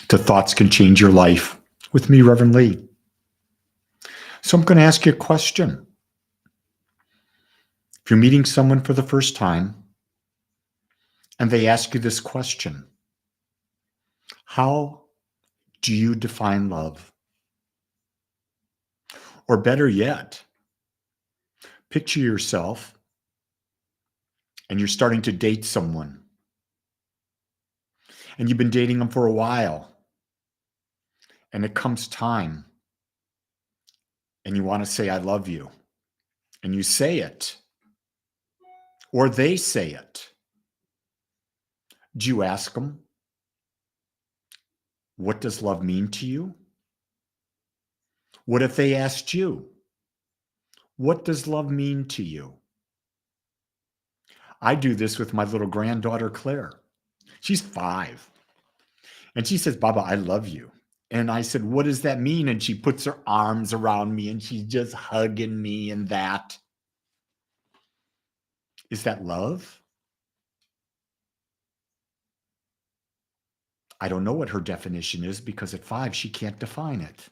to Thoughts Can Change Your Life with me, Reverend Lee. So I'm going to ask you a question. If you're meeting someone for the first time and they ask you this question, how do you define love? Or better yet, picture yourself and you're starting to date someone and you've been dating them for a while and it comes time and you want to say, I love you, and you say it, or they say it. Do you ask them, what does love mean to you? What if they asked you, what does love mean to you? I do this with my little granddaughter, Claire. She's 5. And she says, Baba, I love you. And I said, what does that mean? And she puts her arms around me and she's just hugging me and that. Is that love? I don't know what her definition is because at 5, she can't define it.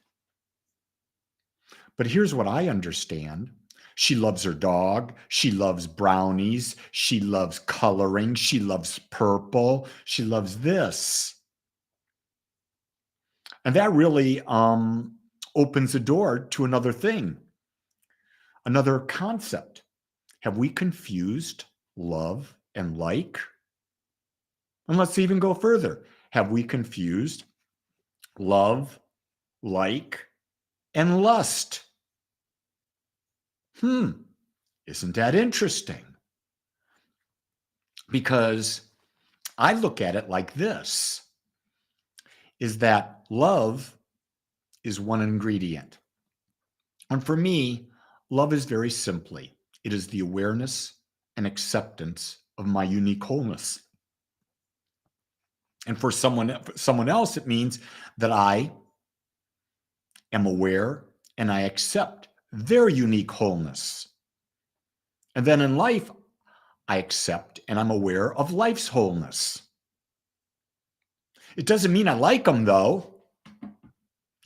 But here's what I understand. She loves her dog. She loves brownies. She loves coloring. She loves purple. She loves this. And that really opens the door to another thing, another concept. Have we confused love and like? And let's even go further. Have we confused love, like, and lust? Isn't that interesting? Because I look at it like this, is that love is one ingredient. And for me, love is very simply, it is the awareness and acceptance of my unique wholeness. And for someone else, it means that I am aware and I accept their unique wholeness. And then in life, I accept and I'm aware of life's wholeness. It doesn't mean I like them, though.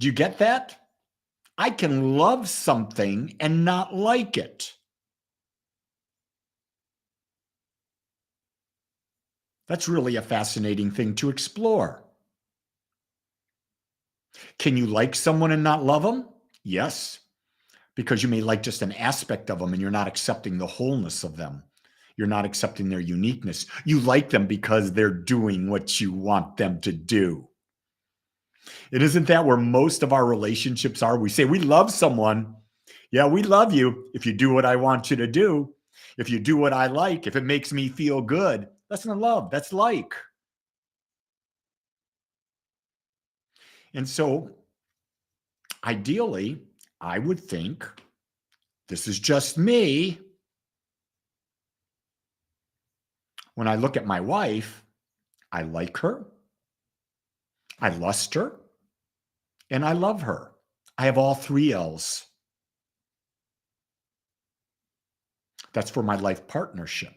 Do you get that? I can love something and not like it. That's really a fascinating thing to explore. Can you like someone and not love them? Yes, because you may like just an aspect of them and you're not accepting the wholeness of them. You're not accepting their uniqueness. You like them because they're doing what you want them to do. And isn't that where most of our relationships are? We say we love someone. Yeah, we love you if you do what I want you to do. If you do what I like, if it makes me feel good. That's not love, that's like. And so ideally, I would think, this is just me, when I look at my wife, I like her, I lust her, and I love her. I have all 3 L's. That's for my life partnership.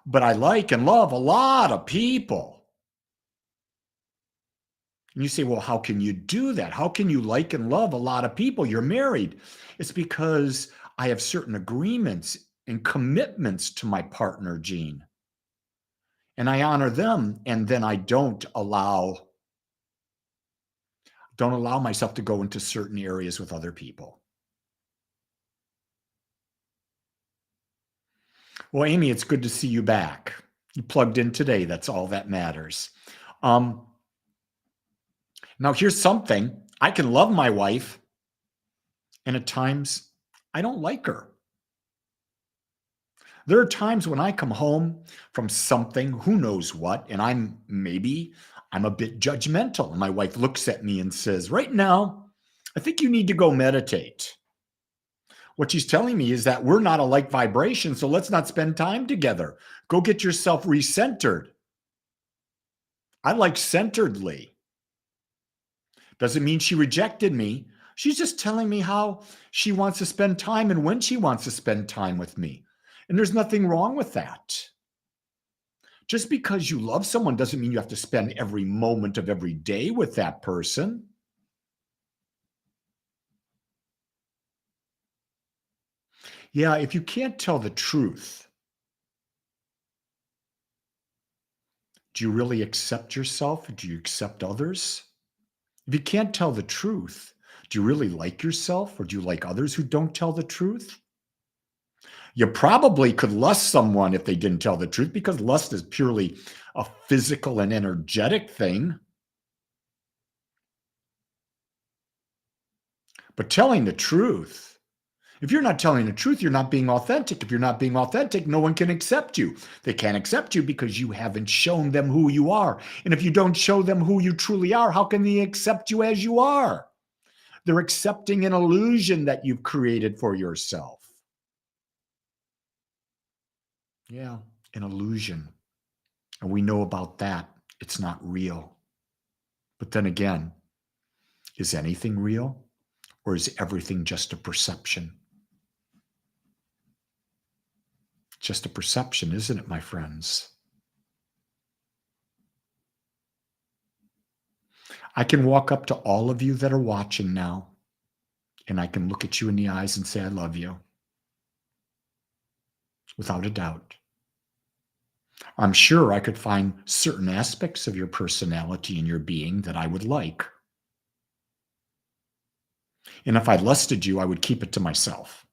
But I like and love a lot of people. And you say, well, how can you do that? How can you like and love a lot of people? You're married. It's because I have certain agreements and commitments to my partner, Gene. And I honor them, and then I don't allow myself to go into certain areas with other people. Well, Amy, it's good to see you back. You plugged in today. That's all that matters. Now, here's something. I can love my wife, and at times I don't like her. There are times when I come home from something, who knows what, and I'm a bit judgmental. And my wife looks at me and says, right now, I think you need to go meditate. What she's telling me is that we're not alike vibration, so let's not spend time together. Go get yourself recentered. I like centeredly. Doesn't mean she rejected me. She's just telling me how she wants to spend time and when she wants to spend time with me. And there's nothing wrong with that. Just because you love someone doesn't mean you have to spend every moment of every day with that person. Yeah, if you can't tell the truth, do you really accept yourself? Do you accept others? If you can't tell the truth, do you really like yourself or do you like others who don't tell the truth? You probably could lust someone if they didn't tell the truth because lust is purely a physical and energetic thing. But telling the truth, if you're not telling the truth, you're not being authentic. If you're not being authentic, no one can accept you. They can't accept you because you haven't shown them who you are. And if you don't show them who you truly are, how can they accept you as you are? They're accepting an illusion that you've created for yourself. Yeah, an illusion. And we know about that. It's not real. But then again, is anything real? Or is everything just a perception? Just a perception, isn't it, my friends? I can walk up to all of you that are watching now, and I can look at you in the eyes and say, I love you. Without a doubt. I'm sure I could find certain aspects of your personality and your being that I would like. And if I lusted you, I would keep it to myself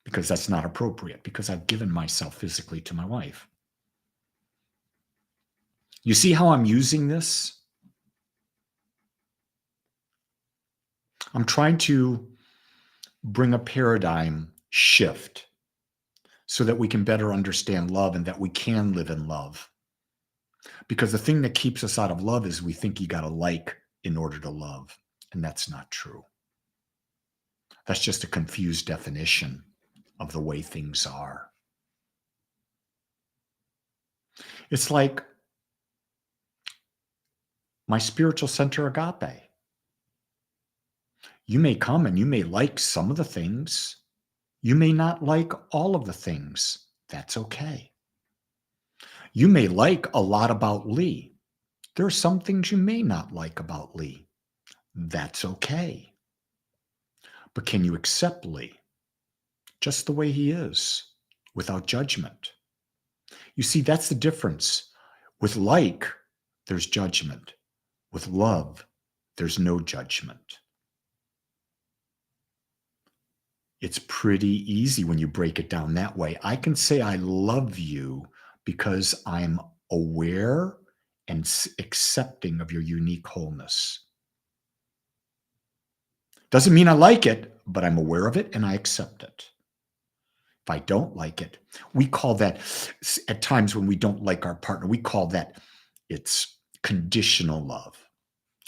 because that's not appropriate, because I've given myself physically to my wife. You see how I'm using this? I'm trying to bring a paradigm shift so that we can better understand love and that we can live in love. Because the thing that keeps us out of love is we think you got to like in order to love. And that's not true. That's just a confused definition of the way things are. It's like my spiritual center, Agape. You may come and you may like some of the things. You may not like all of the things. That's okay. You may like a lot about Lee. There are some things you may not like about Lee. That's okay. But can you accept Lee just the way he is without judgment? You see, that's the difference. With like, there's judgment. With love, there's no judgment. It's pretty easy when you break it down that way. I can say I love you because I'm aware and accepting of your unique wholeness. Doesn't mean I like it, but I'm aware of it and I accept it. If I don't like it, we call that, at times when we don't like our partner, we call that it's conditional love.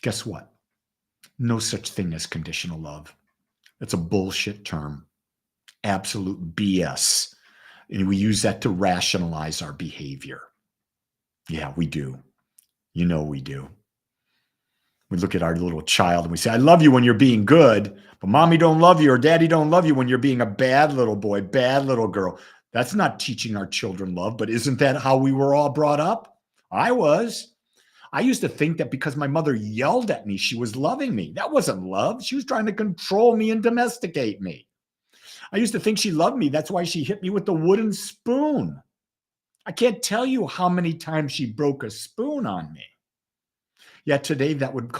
Guess what? No such thing as conditional love. It's a bullshit term. Absolute BS. And we use that to rationalize our behavior. Yeah, we do. You know we do. We look at our little child and we say, I love you when you're being good, but mommy don't love you or daddy don't love you when you're being a bad little boy, bad little girl. That's not teaching our children love, but isn't that how we were all brought up? I was. I used to think that because my mother yelled at me, she was loving me. That wasn't love. She was trying to control me and domesticate me. I used to think she loved me. That's why she hit me with the wooden spoon. I can't tell you how many times she broke a spoon on me. Yet today that would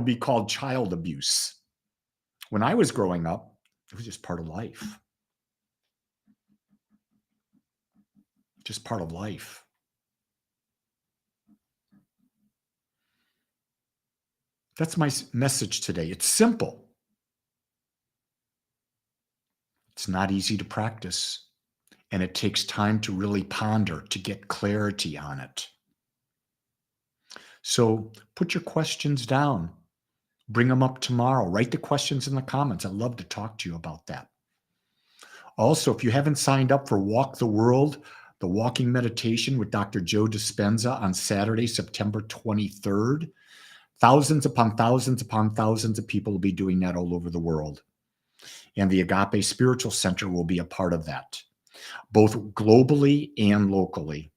be called child abuse. When I was growing up, it was just part of life. Just part of life. That's my message today. It's simple. It's not easy to practice, and it takes time to really ponder, to get clarity on it. So put your questions down. Bring them up tomorrow. Write the questions in the comments. I'd love to talk to you about that. Also, if you haven't signed up for Walk the World, the walking meditation with Dr. Joe Dispenza on Saturday, September 23rd, thousands upon thousands upon thousands of people will be doing that all over the world. And the Agape Spiritual Center will be a part of that, both globally and locally,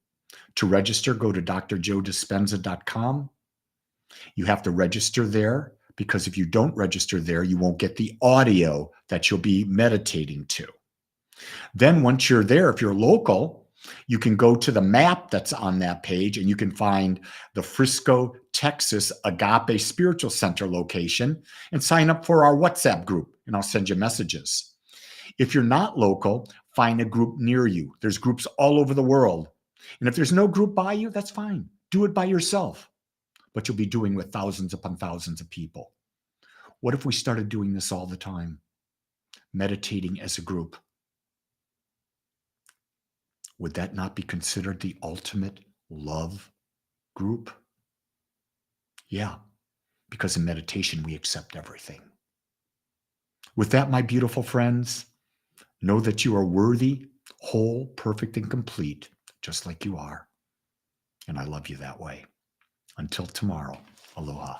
To register, go to drjoedispenza.com. You have to register there because if you don't register there, you won't get the audio that you'll be meditating to. Then once you're there, if you're local, you can go to the map that's on that page and you can find the Frisco, Texas Agape Spiritual Center location and sign up for our WhatsApp group, and I'll send you messages. If you're not local, find a group near you. There's groups all over the world. And if there's no group by you, that's fine. Do it by yourself. But you'll be doing with thousands upon thousands of people. What if we started doing this all the time? Meditating as a group. Would that not be considered the ultimate love group? Yeah, because in meditation, we accept everything. With that, my beautiful friends, know that you are worthy, whole, perfect, and complete, just like you are. And I love you that way. Until tomorrow, aloha.